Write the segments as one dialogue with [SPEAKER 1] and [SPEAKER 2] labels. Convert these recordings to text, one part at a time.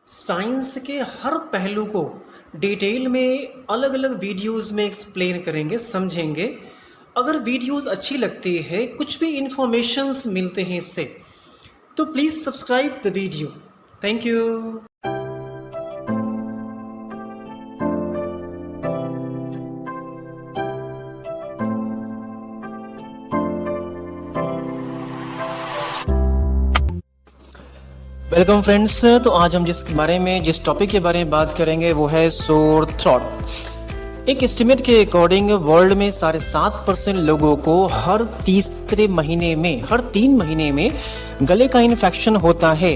[SPEAKER 1] Science के हर पहलू को डिटेल में अलग अलग वीडियोस में एक्सप्लेन करेंगे, समझेंगे। अगर वीडियोस अच्छी लगती है, कुछ भी इंफॉर्मेशंस मिलते हैं इससे, तो please subscribe the video. Thank you. Welcome friends. तो आज हम जिस टॉपिक के बारे में बात करेंगे वो है सोर थ्रोट। एक एस्टिमेट के अकॉर्डिंग वर्ल्ड में 7.5% लोगों को हर 3 महीने में गले का इन्फेक्शन होता है।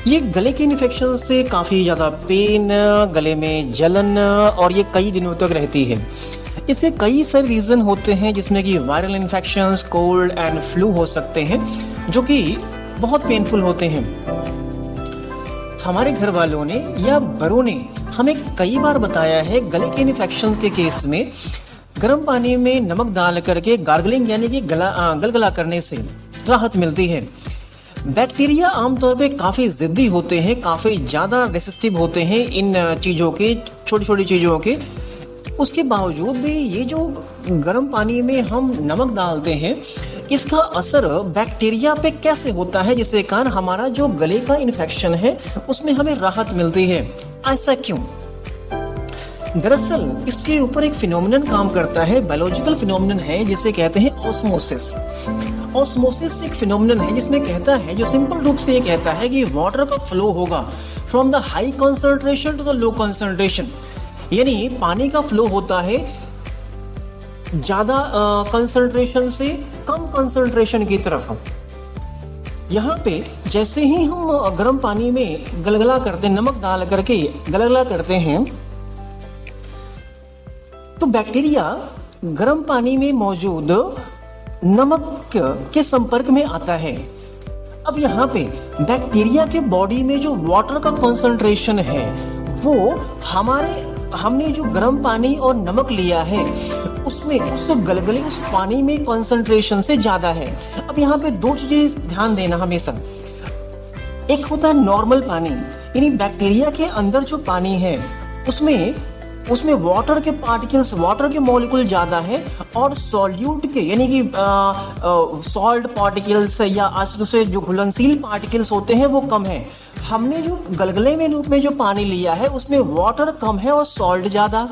[SPEAKER 1] ये गले के इन्फेक्शन से काफ़ी ज़्यादा पेन, गले में जलन और ये कई दिनों तक रहती है। इसके कई सारे रीज़न होते हैं, जिसमें कि viral infections, cold and flu हो सकते हैं, जो कि बहुत पेनफुल होते हैं। हमारे घर वालों ने या बड़ों ने हमें कई बार बताया है, गले के इन्फेक्शंस के केस में गर्म पानी में नमक डाल करके गार्गलिंग यानी कि गलगला करने से राहत मिलती है। बैक्टीरिया आमतौर पे काफ़ी ज़िद्दी होते हैं, काफ़ी ज़्यादा रेसिस्टिव होते हैं इन चीज़ों के, छोटी छोटी चीज़ों के। उसके बावजूद भी ये जो गर्म पानी में हम नमक डालते हैं, इसका असर बैक्टीरिया पे कैसे होता है, जिसके कारण हमारा जो गले का इन्फेक्शन है उसमें हमें राहत मिलती है। ऐसा क्यों? दरअसल इसके ऊपर एक फिनोमिनन काम करता है, बायोलॉजिकल फिनोमिनन है, जिसे कहते हैं ऑस्मोसिस। ऑस्मोसिस एक फिनोमिनन है जिसमें कहता है, जो सिंपल रूप से ये कहता है कि वाटर का फ्लो होगा from the high concentration to the low concentration. यानी पानी का फ्लो होता है ज्यादा कंसंट्रेशन से कम कंसंट्रेशन की तरफ। यहाँ पे जैसे ही हम गर्म पानी में गलगला करते हैं, नमक डाल करके गलगला करते हैं, तो बैक्टीरिया गर्म पानी में मौजूद नमक के संपर्क में आता है। अब यहाँ पे बैक्टीरिया के बॉडी में जो वाटर का कंसंट्रेशन है, वो हमने जो गर्म पानी और नमक लिया है उसमें उस गलगले उस पानी में कंसंट्रेशन से ज्यादा है। अब यहाँ पे 2 चीजें ध्यान देना हमेशा। एक होता है नॉर्मल पानी, यानी बैक्टीरिया के अंदर जो पानी है उसमें वाटर के पार्टिकल्स, वाटर के मॉलिक्यूल ज्यादा है, और सॉल्यूट के यानी कि सॉल्ट पार्टिकल्स या दूसरे जो घुलनशील पार्टिकल्स होते हैं वो कम है। हमने जो गलगले में रूप में जो पानी लिया है उसमें वाटर कम है और सॉल्ट ज्यादा।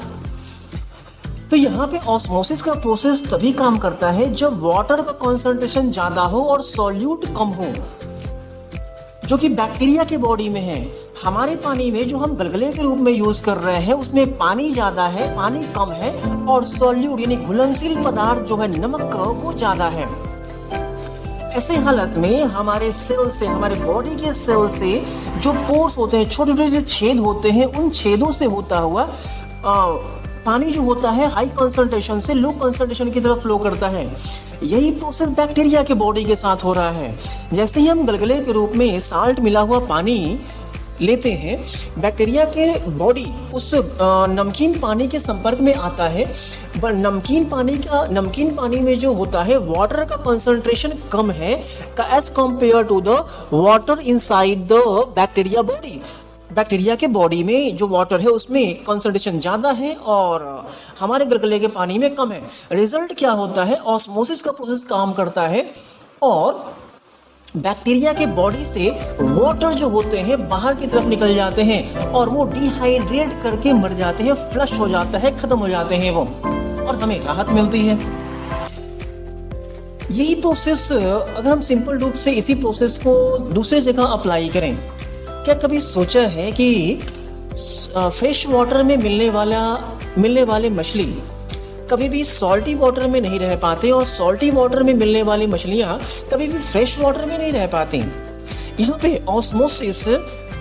[SPEAKER 1] तो यहाँ पे ऑस्मोसिस का प्रोसेस तभी काम करता है जब वाटर का कंसंट्रेशन ज्यादा हो और सॉल्यूट कम हो, जो कि बैक्टीरिया के बॉडी में है। हमारे पानी में जो हम गलगले के रूप में यूज कर रहे हैं उसमें पानी ज्यादा है, पानी कम है, और सॉल्यूट यानी घुलनशील पदार्थ जो है नमक वो ज्यादा है। ऐसे हालत में हमारे सेल से, हमारे बॉडी के सेल से जो पोर्स होते हैं, छोटे छोटे जो छेद होते हैं, उन छेदों से होता हुआ पानी जो होता है हाई कंसंट्रेशन से लो कंसंट्रेशन की तरफ फ्लो करता है। यही प्रोसेस बैक्टीरिया के बॉडी के साथ हो रहा है। जैसे ही हम गलगले के रूप में साल्ट मिला हुआ पानी लेते हैं, बैक्टीरिया के बॉडी उस नमकीन पानी के संपर्क में आता है। नमकीन पानी में जो होता है वाटर का कंसंट्रेशन कम है as compared to the water inside the bacteria body. Bacteria के बॉडी में जो वाटर है उसमें कंसंट्रेशन ज्यादा है और हमारे गलगले के पानी में कम है। रिजल्ट क्या होता है? ऑस्मोसिस का प्रोसेस काम करता है और बैक्टीरिया के बॉडी से वाटर जो होते हैं बाहर की तरफ निकल जाते हैं और वो डिहाइड्रेट करके मर जाते हैं, फ्लश हो जाता है, खत्म हो जाते हैं वो, और हमें राहत मिलती है। यही प्रोसेस अगर हम सिंपल रूप से इसी प्रोसेस को दूसरी जगह अप्लाई करें, क्या कभी सोचा है कि फ्रेश वाटर में मिलने वाले मछली कभी भी सॉल्टी वाटर में नहीं रह पाते, और सॉल्टी वाटर में मिलने वाली मछलियां कभी भी फ्रेश वाटर में नहीं रह पाती। यहाँ पे ऑस्मोसिस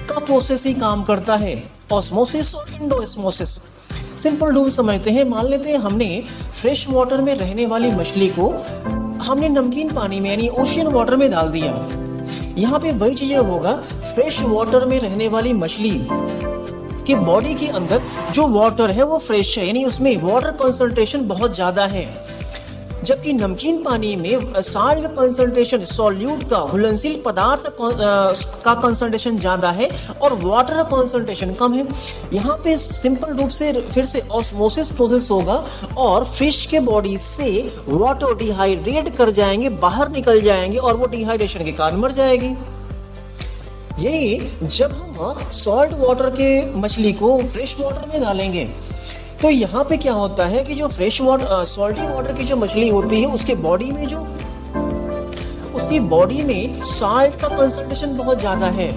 [SPEAKER 1] का प्रोसेस ही काम करता है, ऑस्मोसिस और एंडोस्मोसिस। सिंपल रूप समझते हैं, मान लेते हैं हमने फ्रेश वाटर में रहने वाली मछली को हमने नमकीन पानी में यानी ओशियन वाटर में डाल दिया। यहाँ पे वही चीजें होगा, फ्रेश वाटर में रहने वाली मछली के बॉडी के अंदर जो वाटर है वो फ्रेश है, यानी उसमें वाटर कंसंट्रेशन बहुत ज्यादा है। जबकि नमकीन पानी में साल्ट कंसंट्रेशन, सॉल्यूट का, घुलनशील पदार्थ का कंसंट्रेशन ज़्यादा है और वाटर कंसंट्रेशन कम है। यहाँ पे सिंपल रूप से फिर से ऑस्मोसिस प्रोसेस होगा और फिश के बॉडी से वाटर डिहाइड्रेट कर जाएंगे, बाहर निकल जाएंगे और वो डिहाइड्रेशन के कारण मर जाएगी। यही जब हम सॉल्ट वाटर के मछली को फ्रेश वाटर में डालेंगे तो यहाँ पे क्या होता है कि जो फ्रेश वाटर, सॉल्टी वाटर की जो मछली होती है उसके बॉडी में उसकी बॉडी में साल्ट का कंसंट्रेशन बहुत ज़्यादा है।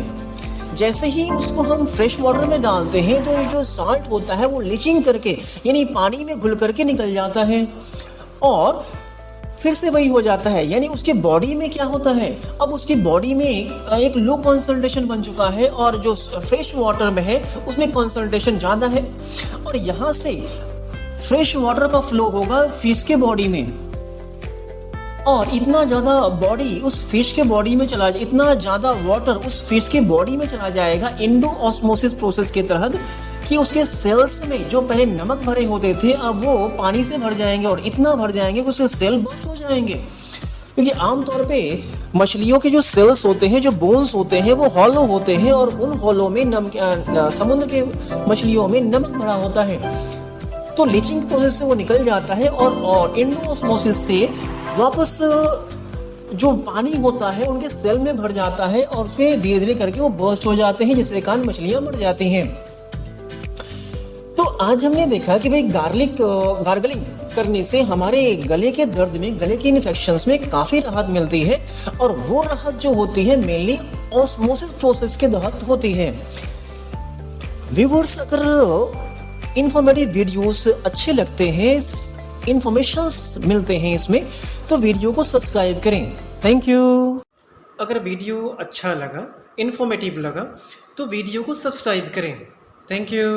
[SPEAKER 1] जैसे ही उसको हम फ्रेश वाटर में डालते हैं तो ये जो साल्ट होता है वो लीचिंग करके, यानी पानी में घुल करके निकल जाता है और फिर से वही हो जाता है। यानी उसके बॉडी में क्या होता है, अब उसकी बॉडी में एक लो कंसंट्रेशन बन चुका है और जो फ्रेश वाटर में है उसमें कंसंट्रेशन ज़्यादा है और यहाँ से फ्रेश वाटर का फ्लो होगा फिश के बॉडी में और इतना ज़्यादा बॉडी उस फिश के बॉडी में चला जाए, इतना ज़्यादा वाटर उस फिश के बॉडी में चला जाएगा एंडो ऑस्मोसिस प्रोसेस के तहत कि उसके सेल्स में जो पहले नमक भरे होते थे अब वो पानी से भर जाएंगे और इतना भर जाएंगे कि उसके सेल बर्स्ट हो जाएंगे। क्योंकि आमतौर पे मछलियों के जो सेल्स होते हैं, जो बोन्स होते हैं, वो हॉलो होते हैं और उन हॉलो में समुद्र के मछलियों में नमक भरा होता है। तो लीचिंग प्रोसेस से वो निकल जाता है और एंडोऑस्मोसिस से वापस जो पानी होता है उनके सेल में भर जाता है और उसमें धीरे धीरे करके वो बर्स्ट हो जाते हैं, जिसके कारण मछलियां मर जाती हैं। तो आज हमने देखा कि भाई गार्गलिंग करने से हमारे गले के दर्द में, गले के इन्फेक्शंस में काफ़ी राहत मिलती है और वो राहत जो होती है मेनली ऑस्मोसिस प्रोसेस के तहत होती है। व्यूअर्स, अगर इंफॉर्मेटिव वीडियोस अच्छे लगते हैं, इंफॉर्मेशंस मिलते हैं इसमें, तो वीडियो को सब्सक्राइब करें। Thank you. अगर वीडियो अच्छा लगा, इंफॉर्मेटिव लगा, तो वीडियो को सब्सक्राइब करें। Thank you.